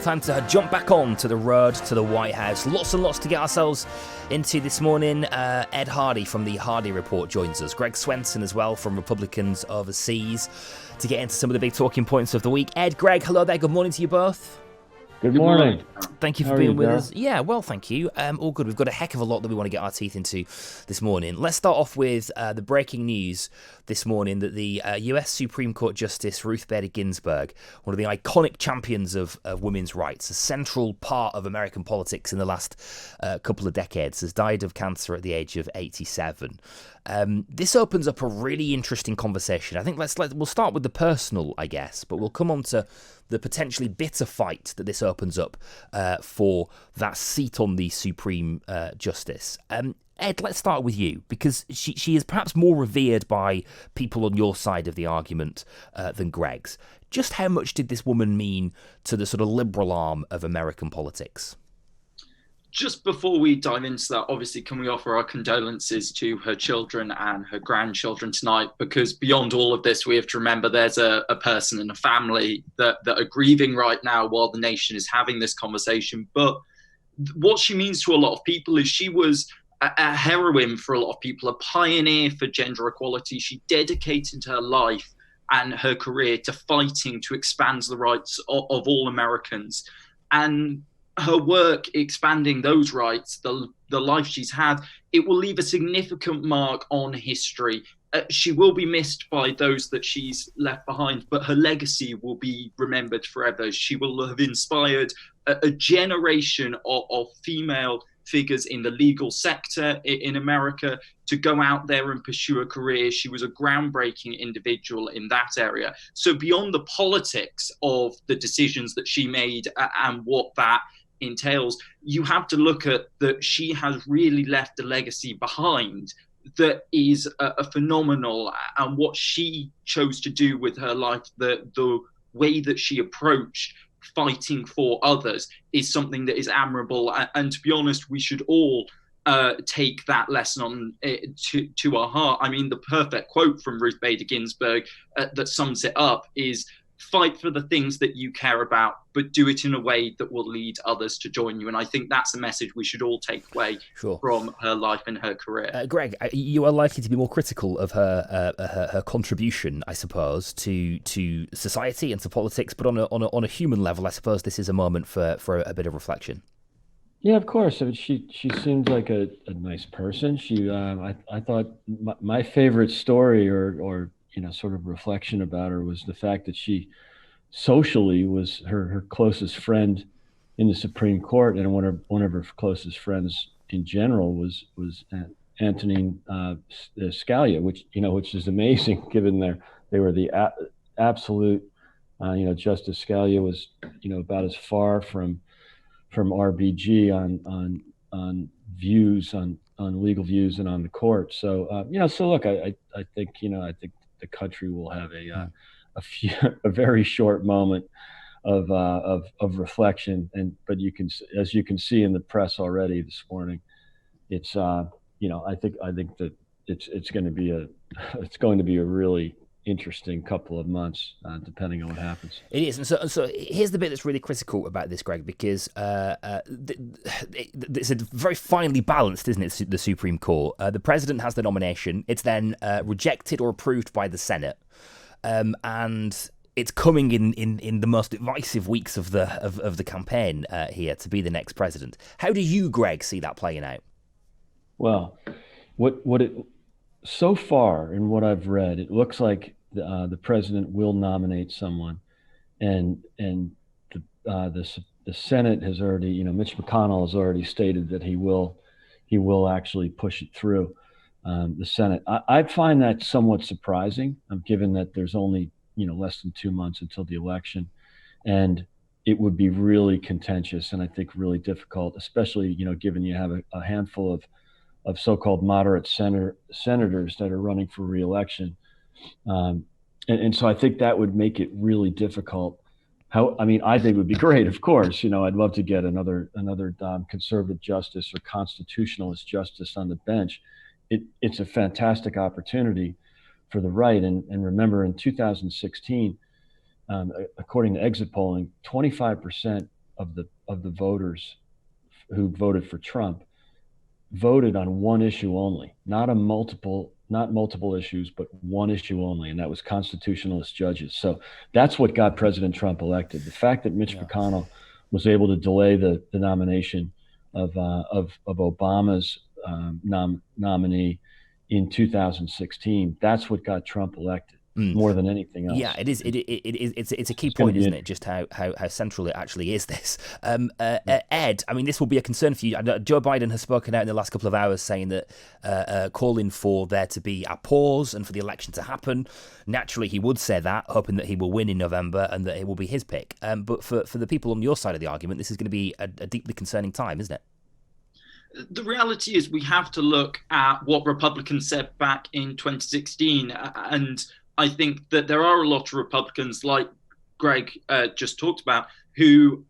Time to jump back on to the road to the White House. Lots and lots to get ourselves into this morning. Ed Hardy from the Hardy Report joins us. Greg Swenson as well from Republicans Overseas to get into some of the big talking points of the week. Ed, Greg, hello there. Good morning to you both. Good morning. Thank you for being with us. Yeah, well, thank you. All good. We've got a heck of a lot that we want to get our teeth into this morning. Let's start off with the breaking news this morning that the US Supreme Court Justice Ruth Bader Ginsburg, one of the iconic champions of women's rights, a central part of American politics in the last couple of decades, has died of cancer at the age of 87. This opens up a really interesting conversation. I think we'll start with the personal, I guess, but we'll come on to the potentially bitter fight that this opens up for that seat on the Supreme Justice. Ed, let's start with you, because she is perhaps more revered by people on your side of the argument than Greg's. Just how much did this woman mean to the sort of liberal arm of American politics? Just before we dive into that, obviously, can we offer our condolences to her children and her grandchildren tonight? Because beyond all of this, we have to remember there's a person and a family that are grieving right now while the nation is having this conversation. But what she means to a lot of people is she was a heroine for a lot of people, a pioneer for gender equality. She dedicated her life and her career to fighting to expand the rights of all Americans. And her work expanding those rights, the life she's had, it will leave a significant mark on history. She will be missed by those that she's left behind, but her legacy will be remembered forever. She will have inspired a generation of female figures in the legal sector in America to go out there and pursue a career. She was a groundbreaking individual in that area. So beyond the politics of the decisions that she made and what that entails, you have to look at that she has really left a legacy behind that is a phenomenal, and what she chose to do with her life, the way that she approached fighting for others is something that is admirable. And to be honest, we should all take that lesson on to our heart. I mean, the perfect quote from Ruth Bader Ginsburg that sums it up is, fight for the things that you care about, but do it in a way that will lead others to join you. And I think that's a message we should all take away from her life and her career. Greg, you are likely to be more critical of her contribution, I suppose, to society and to politics, but on a human level, I suppose this is a moment for a bit of reflection. Yeah, of course. I mean, she seemed like a nice person. I thought my favorite story or sort of reflection about her was the fact that she socially was her closest friend in the Supreme Court, and one of her closest friends in general was Antonin Scalia, which is amazing given they were the absolute Justice Scalia was about as far from RBG on views on legal views and on the court. So so look, I think the country will have a very short moment of reflection, but as you can see in the press already this morning, it's I think that it's going to be a really interesting couple of months, depending on what happens. It is, and so here's the bit that's really critical about this, Greg, because it's very finely balanced, isn't it? The Supreme Court. The president has the nomination. It's then rejected or approved by the Senate, and it's coming in the most divisive weeks of the campaign here to be the next president. How do you, Greg, see that playing out? Well, so far in what I've read, it looks like the president will nominate someone, and the Senate has already, Mitch McConnell has already stated that he will actually push it through the Senate. I find that somewhat surprising, given that there's only less than 2 months until the election, and it would be really contentious and I think really difficult, especially given you have a handful of so-called moderate senators that are running for re-election. And so I think that would make it really difficult. I think it would be great, of course. I'd love to get another conservative justice or constitutionalist justice on the bench. It's a fantastic opportunity for the right. And remember, in 2016, according to exit polling, 25% the voters who voted for Trump voted on one issue only, not multiple issues, but one issue only, and that was constitutionalist judges. So that's what got President Trump elected. The fact that Mitch McConnell was able to delay the nomination of Obama's nominee in 2016, that's what got Trump elected. More than anything else. Yeah, it is. It's a key point, isn't it? Just how central it actually is. This, Ed. I mean, this will be a concern for you. Joe Biden has spoken out in the last couple of hours, saying that calling for there to be a pause and for the election to happen. Naturally, he would say that, hoping that he will win in November and that it will be his pick. But for the people on your side of the argument, this is going to be a deeply concerning time, isn't it? The reality is we have to look at what Republicans said back in 2016, and I think that there are a lot of Republicans, like Greg just talked about, who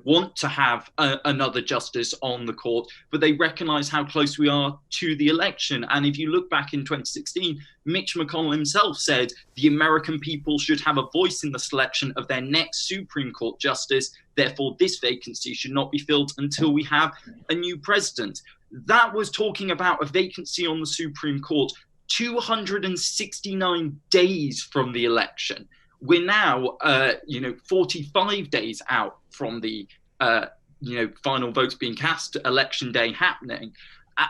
want to have another justice on the court, but they recognize how close we are to the election. And if you look back in 2016, Mitch McConnell himself said the American people should have a voice in the selection of their next Supreme Court justice. Therefore, this vacancy should not be filled until we have a new president. That was talking about a vacancy on the Supreme Court 269 days from the election. We're now, 45 days out from the, final votes being cast, election day happening.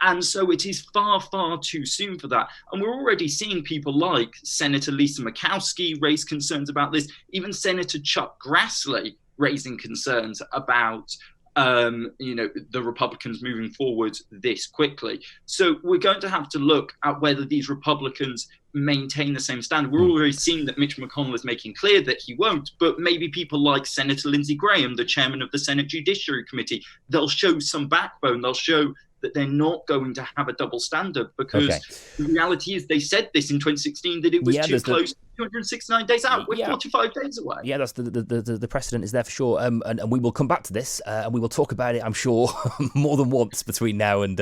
And so it is far, far too soon for that. And we're already seeing people like Senator Lisa Murkowski raise concerns about this, even Senator Chuck Grassley raising concerns about the Republicans moving forward this quickly. So we're going to have to look at whether these Republicans maintain the same standard. We're already seeing that Mitch McConnell is making clear that he won't, but maybe people like Senator Lindsey Graham, the chairman of the Senate Judiciary Committee, they'll show some backbone. They'll show that they're not going to have a double standard, because the reality is they said this in 2016 that it was too close. 269 days out. We're 45 days away. Yeah, that's the precedent is there for sure. And we will come back to this, and we will talk about it, I'm sure, more than once between now and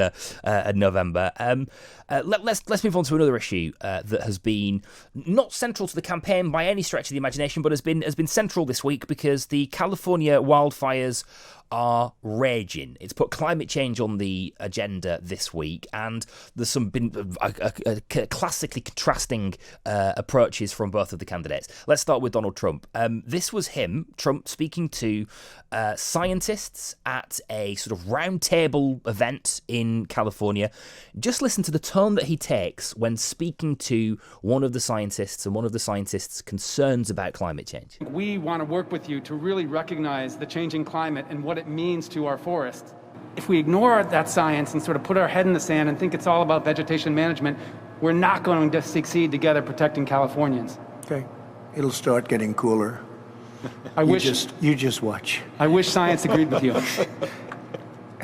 November. Let's move on to another issue that has been not central to the campaign by any stretch of the imagination, but has been central this week because the California wildfires are raging. It's put climate change on the agenda this week, and there's been classically contrasting approaches from both of the candidates. Let's start with Donald Trump. This was Trump, speaking to scientists at a sort of roundtable event in California. Just listen to the tone that he takes when speaking to one of the scientists and one of the scientists' concerns about climate change. We want to work with you to really recognize the changing climate and what it means to our forests. If we ignore that science and sort of put our head in the sand and think it's all about vegetation management, we're not going to succeed together protecting Californians. Okay. It'll start getting cooler. You just watch. I wish science agreed with you.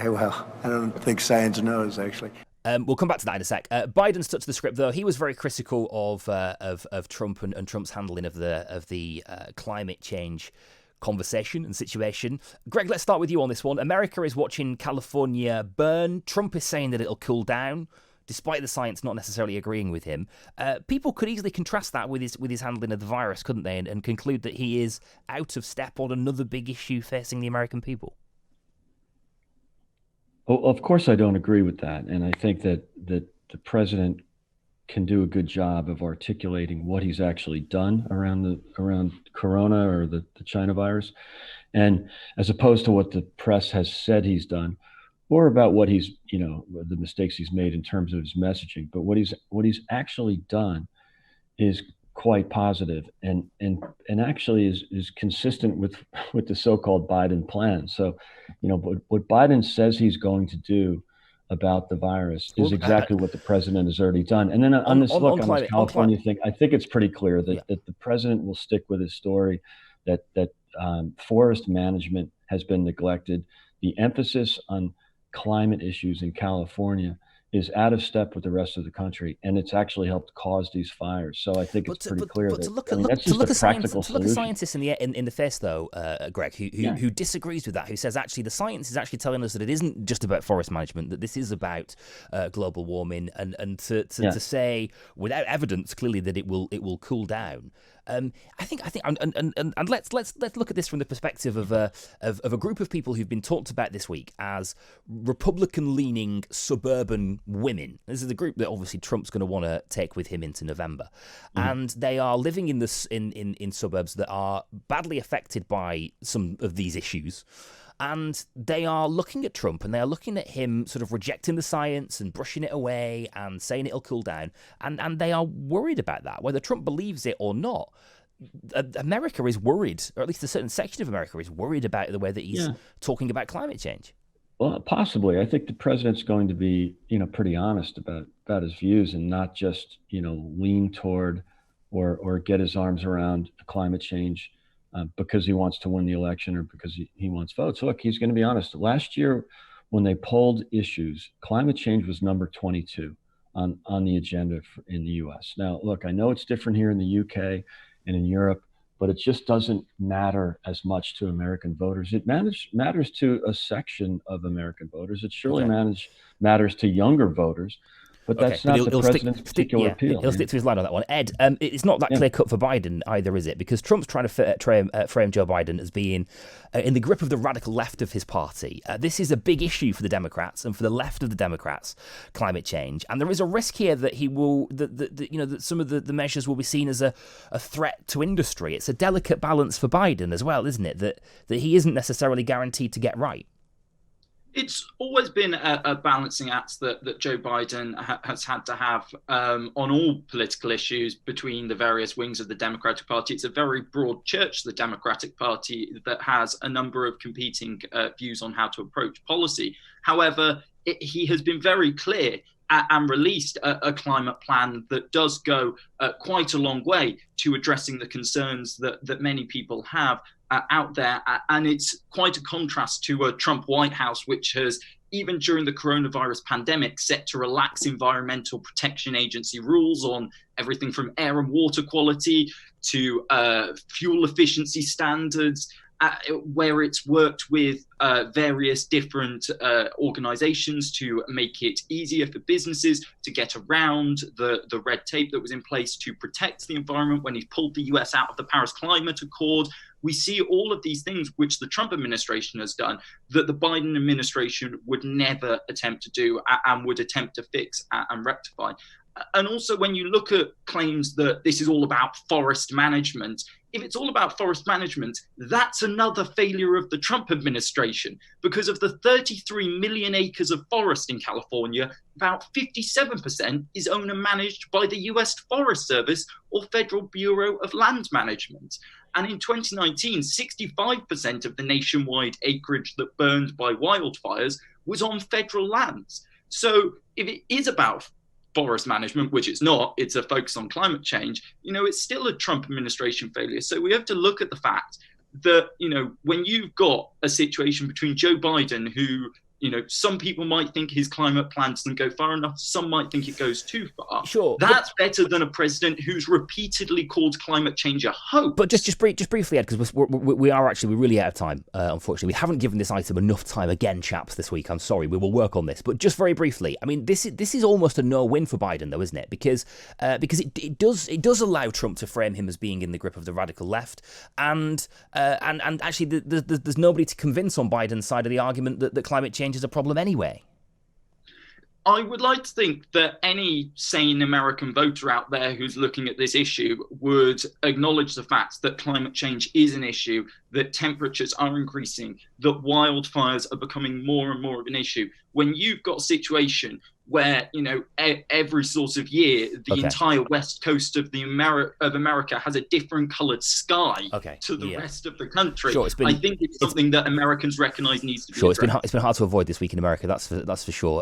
Well, I don't think science knows, actually. We'll come back to that in a sec. Biden stuck to the script, though. He was very critical of Trump and Trump's handling of the climate change conversation and situation. Greg, let's start with you on this one. America is watching California burn. Trump is saying that it'll cool down, despite the science not necessarily agreeing with him. People could easily contrast that with his handling of the virus, couldn't they, and conclude that he is out of step on another big issue facing the American people. Well, of course, I don't agree with that, and I think that the president can do a good job of articulating what he's actually done around Corona or the China virus, and as opposed to what the press has said he's done, or about what he's, the mistakes he's made in terms of his messaging. But what he's actually done is quite positive and actually is consistent with the so-called Biden plan. So, what Biden says he's going to do about the virus is exactly what the president has already done. And then on this California thing, I think it's pretty clear that the president will stick with his story that forest management has been neglected. The emphasis on climate issues in California is out of step with the rest of the country, and it's actually helped cause these fires. So I think it's pretty clear that that's just a practical solution. To look a scientist in the face, though, Greg, who disagrees with that, who says actually the science is actually telling us that it isn't just about forest management, that this is about global warming, and to say without evidence clearly that it will cool down. I think, and let's look at this from the perspective of a group of people who've been talked about this week as Republican-leaning suburban women. This is the group that obviously Trump's going to want to take with him into November, and they are living in suburbs that are badly affected by some of these issues. And they are looking at Trump and they are looking at him sort of rejecting the science and brushing it away and saying it'll cool down. And they are worried about that, whether Trump believes it or not. America is worried, or at least a certain section of America is worried about the way that he's talking about climate change. Well, possibly. I think the president's going to be, pretty honest about his views and not just, lean toward or get his arms around climate change because he wants to win the election or because he wants votes. Look, he's going to be honest. Last year, when they polled issues, climate change was number 22 on the agenda in the U.S. Now, look, I know it's different here in the U.K. and in Europe, but it just doesn't matter as much to American voters. It matters to a section of American voters. It surely matters to younger voters. But that's not the president's particular appeal. He'll stick to his line on that one. Ed, it's not that clear cut for Biden either, is it? Because Trump's trying to frame Joe Biden as being in the grip of the radical left of his party. This is a big issue for the Democrats and for the left of the Democrats, climate change. And there is a risk here that he will, that some of the measures will be seen as a threat to industry. It's a delicate balance for Biden as well, isn't it? That he isn't necessarily guaranteed to get right. It's always been a balancing act that Joe Biden has had to have on all political issues between the various wings of the Democratic Party. It's a very broad church, the Democratic Party, that has a number of competing views on how to approach policy. However, he has been very clear and released a climate plan that does go quite a long way to addressing the concerns that many people have out there. And it's quite a contrast to a Trump Whitehouse, which has, even during the coronavirus pandemic, set to relax Environmental Protection Agency rules on everything from air and water quality to fuel efficiency standards, where it's worked with various different organizations to make it easier for businesses to get around the red tape that was in place to protect the environment when he pulled the US out of the Paris Climate Accord. We see all of these things which the Trump administration has done that the Biden administration would never attempt to do and would attempt to fix and rectify. And also, when you look at claims that this is all about forest management, if it's all about forest management, that's another failure of the Trump administration. Because of the 33 million acres of forest in California, about 57% is owned and managed by the US Forest Service or Federal Bureau of Land Management. And in 2019, 65% of the nationwide acreage that burned by wildfires was on federal lands. So if it is about forest management, which it's not, it's a focus on climate change, it's still a Trump administration failure. So we have to look at the fact that, when you've got a situation between Joe Biden, who, some people might think his climate plan doesn't go far enough, some might think it goes too far. Sure. That's better than a president who's repeatedly called climate change a hoax. But just briefly, Ed, because we're really out of time, unfortunately. We haven't given this item enough time again, chaps, this week. I'm sorry, we will work on this. But just very briefly, I mean, this is almost a no-win for Biden, though, isn't it? Because it does allow Trump to frame him as being in the grip of the radical left, and actually there's nobody to convince on Biden's side of the argument that climate change is a problem anyway. I would like to think that any sane American voter out there who's looking at this issue would acknowledge the fact that climate change is an issue, that temperatures are increasing, that wildfires are becoming more and more of an issue. When you've got a situation where, every sort of year, the entire west coast of America has a different coloured sky to the rest of the country. Sure, I think it's something that Americans recognise needs to be addressed. It's been hard to avoid this week in America, that's for sure.